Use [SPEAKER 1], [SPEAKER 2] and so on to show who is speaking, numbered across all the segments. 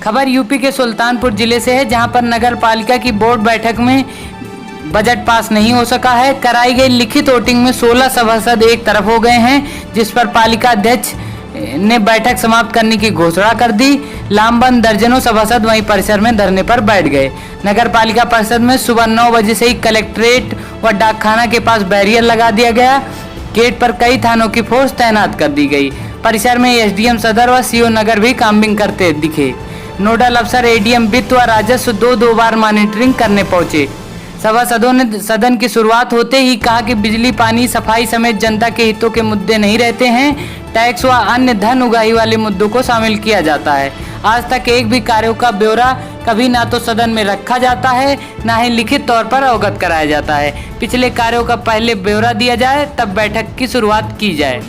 [SPEAKER 1] खबर यूपी के सुल्तानपुर जिले से है, जहां पर नगर पालिका की बोर्ड बैठक में बजट पास नहीं हो सका है। कराई गई लिखित वोटिंग में 16 सभासद एक तरफ हो गए हैं, जिस पर पालिका अध्यक्ष ने बैठक समाप्त करने की घोषणा कर दी। लामबंद दर्जनों सभासद वहीं परिसर में धरने पर बैठ गए। नगर पालिका परिषद में सुबह 9 बजे से ही कलेक्ट्रेट व डाकखाना के पास बैरियर लगा दिया गया। गेट पर कई थानों की फोर्स तैनात कर दी गई। परिसर में एसडीएम सदर व सीओ नगर भी काम्बिंग करते दिखे। नोडल अफसर एडीएम वित्त व राजस्व दो बार मॉनिटरिंग करने पहुंचे। सभासदों ने सदन की शुरुआत होते ही कहा कि बिजली, पानी, सफाई समेत जनता के हितों के मुद्दे नहीं रहते हैं। टैक्स व अन्य धन उगाही वाले मुद्दों को शामिल किया जाता है। आज तक एक भी कार्यों का ब्यौरा कभी ना तो सदन में रखा जाता है, ना ही लिखित तौर पर अवगत कराया जाता है। पिछले कार्यों का पहले ब्यौरा दिया जाए, तब बैठक की शुरुआत की जाए।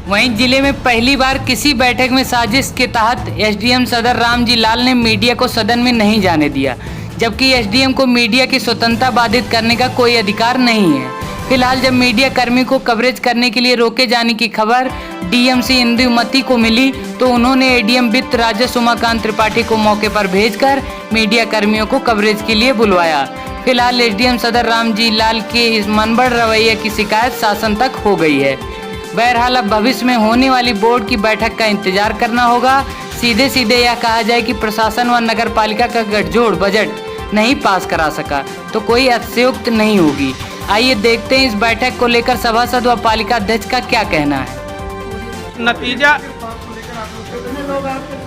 [SPEAKER 1] वहीं जिले में पहली बार किसी बैठक में साजिश के तहत एसडीएम सदर रामजी लाल ने मीडिया को सदन में नहीं जाने दिया, जबकि एसडीएम को मीडिया की स्वतंत्रता बाधित करने का कोई अधिकार नहीं है। फिलहाल जब मीडिया कर्मी को कवरेज करने के लिए रोके जाने की खबर डीएमसी इंदुमती को मिली, तो उन्होंने एडीएम वित्त राजस्व उमाकांत त्रिपाठी को मौके पर भेजकर मीडिया कर्मियों को कवरेज के लिए बुलवाया। फिलहाल एसडीएम सदर रामजी लाल के इस मनगढ़ रवैये की शिकायत शासन तक हो गई है। बहरहाल अब भविष्य में होने वाली बोर्ड की बैठक का इंतजार करना होगा। सीधे सीधे यह कहा जाए कि प्रशासन व नगर पालिका का गठजोड़ बजट नहीं पास करा सका तो कोई अतिशयोक्ति नहीं होगी। आइए देखते हैं इस बैठक को लेकर सभासद व पालिका अध्यक्ष का क्या कहना है।
[SPEAKER 2] नतीजा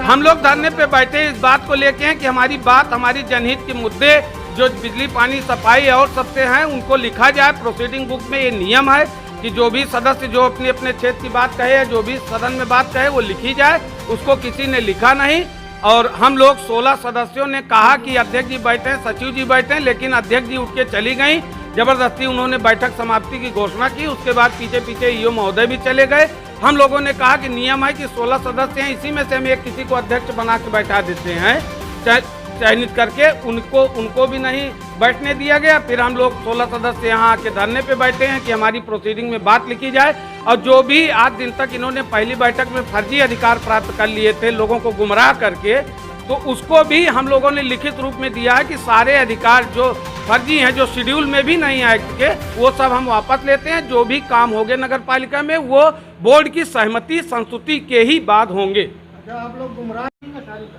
[SPEAKER 2] हम लोग धरने पे बैठे इस बात को लेके हैं कि हमारी बात, हमारी जनहित के मुद्दे जो बिजली, पानी, सफाई और सबसे हैं उनको लिखा जाए। प्रोसीडिंग बुक में ये नियम है कि जो भी सदस्य जो अपने अपने क्षेत्र की बात कहे या जो भी सदन में बात कहे वो लिखी जाए। उसको किसी ने लिखा नहीं और हम लोग 16 सदस्यों ने कहा कि अध्यक्ष जी बैठे, सचिव जी बैठे, लेकिन अध्यक्ष जी उठ के चली गई। जबरदस्ती उन्होंने बैठक समाप्ति की घोषणा की। उसके बाद पीछे पीछे ईओ महोदय भी चले गए। हम लोगों ने कहा कि नियम है कि 16 सदस्य हैं, इसी में से हम एक किसी को अध्यक्ष बना के बैठा देते हैं चयनित करके। उनको भी नहीं बैठने दिया गया। फिर हम लोग 16 सदस्य यहाँ आके धरने पे बैठे हैं कि हमारी प्रोसीडिंग में बात लिखी जाए। और जो भी आज दिन तक इन्होंने पहली बैठक में फर्जी अधिकार प्राप्त कर लिए थे लोगों को गुमराह करके, तो उसको भी हम लोगों ने लिखित रूप में दिया है कि सारे अधिकार जो फर्जी हैं, जो शेड्यूल में भी नहीं आए के, वो सब हम वापस लेते हैं। जो भी काम होंगे नगर पालिका में वो बोर्ड की सहमति संस्तुति के ही बाद होंगे।
[SPEAKER 3] आप लोग गुमराह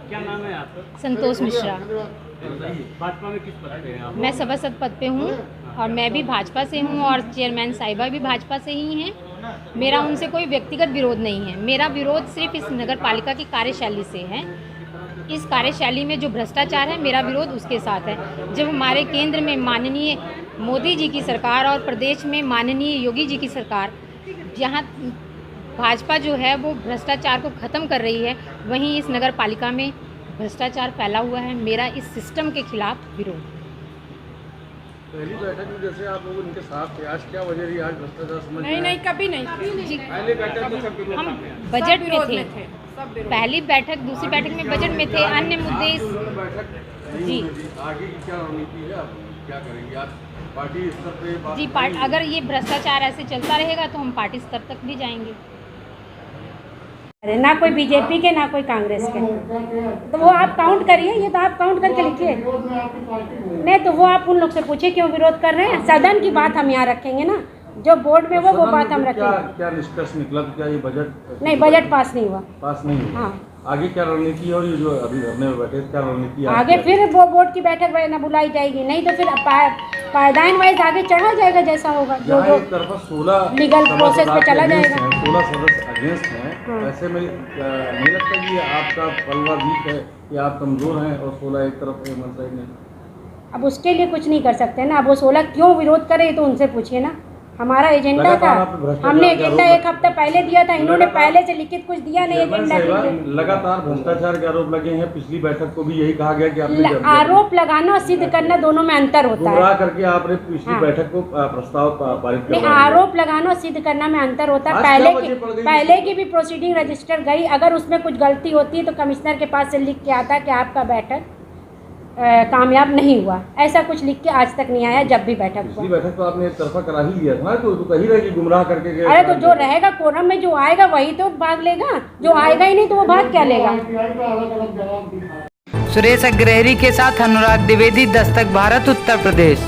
[SPEAKER 2] क्या नाम है आपका?
[SPEAKER 4] संतोष मिश्रा।
[SPEAKER 2] भाजपा में किस पद पे हैं आप?
[SPEAKER 4] मैं सभासद पद पे हूँ और मैं भी भाजपा से हूँ और चेयरमैन साहिबा भी भाजपा से ही हैं। मेरा उनसे कोई व्यक्तिगत विरोध नहीं है। मेरा विरोध सिर्फ इस नगर पालिका की कार्यशैली से है। इस कार्यशैली में जो भ्रष्टाचार है, मेरा विरोध उसके साथ है। जब हमारे केंद्र में माननीय मोदी जी की सरकार और प्रदेश में माननीय योगी जी की सरकार, जहाँ भाजपा जो है वो भ्रष्टाचार को ख़त्म कर रही है, वहीं इस नगर पालिका में भ्रष्टाचार फैला हुआ है। मेरा इस सिस्टम के खिलाफ विरोध।
[SPEAKER 3] पहली बैठक में जैसे आप लोग इनके साथ थे, आज क्या वजह रही? आज भ्रष्टाचार समझ
[SPEAKER 5] नहीं, कभी नहीं
[SPEAKER 4] जी,
[SPEAKER 2] पहली बैठक में सब विरोध
[SPEAKER 4] हम
[SPEAKER 2] करते हैं।
[SPEAKER 4] बजट में थे। पहली बैठक, दूसरी बैठक में बजट में थे। अन्य मुद्दे जी
[SPEAKER 3] आगे की क्या रणनीति है? आप क्या करेंगे? आप पार्टी स्तर पे बात
[SPEAKER 4] जी अगर ये भ्रष्टाचार ऐसे चलता रहेगा तो हम पार्टी स्तर तक भी जाएंगे।
[SPEAKER 5] ना कोई बीजेपी के ना कोई कांग्रेस के, तो वो आप काउंट करिए। ये तो आप काउंट करके लिखिए। नहीं तो वो आप उन लोग से पूछिए क्यों विरोध कर रहे हैं। सदन की बात हम यहाँ रखेंगे ना, जो बोर्ड में वो बात हम रखेंगे।
[SPEAKER 3] क्या निष्कर्ष निकला? क्या ये बजट
[SPEAKER 5] नहीं, बजट पास नहीं हुआ।
[SPEAKER 3] पास नहीं हुआ?
[SPEAKER 5] हाँ।
[SPEAKER 3] आगे क्या रणनीति है? और ये जो अभी धरने में बैठे क्या रणनीति है?
[SPEAKER 5] आगे फिर वो बोर्ड की बैठक न बुलाई जाएगी, नहीं तो फिर पायदान वाइज आगे चढ़ा जाएगा जैसा होगा। जो
[SPEAKER 3] एक तरफा 16
[SPEAKER 5] लीगल प्रोसेस पे चला जाएगा।
[SPEAKER 3] 16 सदस्य अगेंस्ट हैं। ऐसे में नहीं लगता कि आपका पलड़ा वीक है कि आप कमजोर हैं और 16 एक तरफ है, वन साइड नहीं?
[SPEAKER 5] अब उसके लिए कुछ नहीं कर सकते ना। अब वो 16 क्यों विरोध करे तो उनसे पूछिए ना। हमारा एजेंडा था, हमने एजेंडा एक हफ्ता पहले दिया था। इन्होंने पहले से लिखित कुछ दिया नहीं एजेंडा के लिए।
[SPEAKER 3] लगातार भ्रष्टाचार के आरोप लगे हैं। पिछली बैठक को भी यही कहा गया कि आपने
[SPEAKER 5] आरोप लगाना और सिद्ध करना दोनों में अंतर होता है।
[SPEAKER 3] गुमराह करके आपने पिछली बैठक को प्रस्ताव पारित
[SPEAKER 5] नहीं, आरोप लगाना और सिद्ध करना में अंतर होता है। पहले की भी प्रोसीडिंग रजिस्टर गई, अगर उसमें कुछ गलती होती है तो कमिश्नर के पास से लिख के आता कि आपका बैठक कामयाब नहीं हुआ। ऐसा कुछ लिख के आज तक नहीं आया जब भी बैठक
[SPEAKER 3] पिछली
[SPEAKER 5] हुआ।
[SPEAKER 3] बैठक तो आपने एक तरफा करा ही लिया था ना, तो कही रहे कि गुमराह करके गए।
[SPEAKER 5] अरे तो जो रहेगा कोरम में, जो आएगा वही तो भाग लेगा, जो आएगा ही नहीं तो वो भाग क्या लेगा।
[SPEAKER 1] सुरेश अग्रहरी के साथ अनुराग द्विवेदी, दस्तक भारत, उत्तर प्रदेश।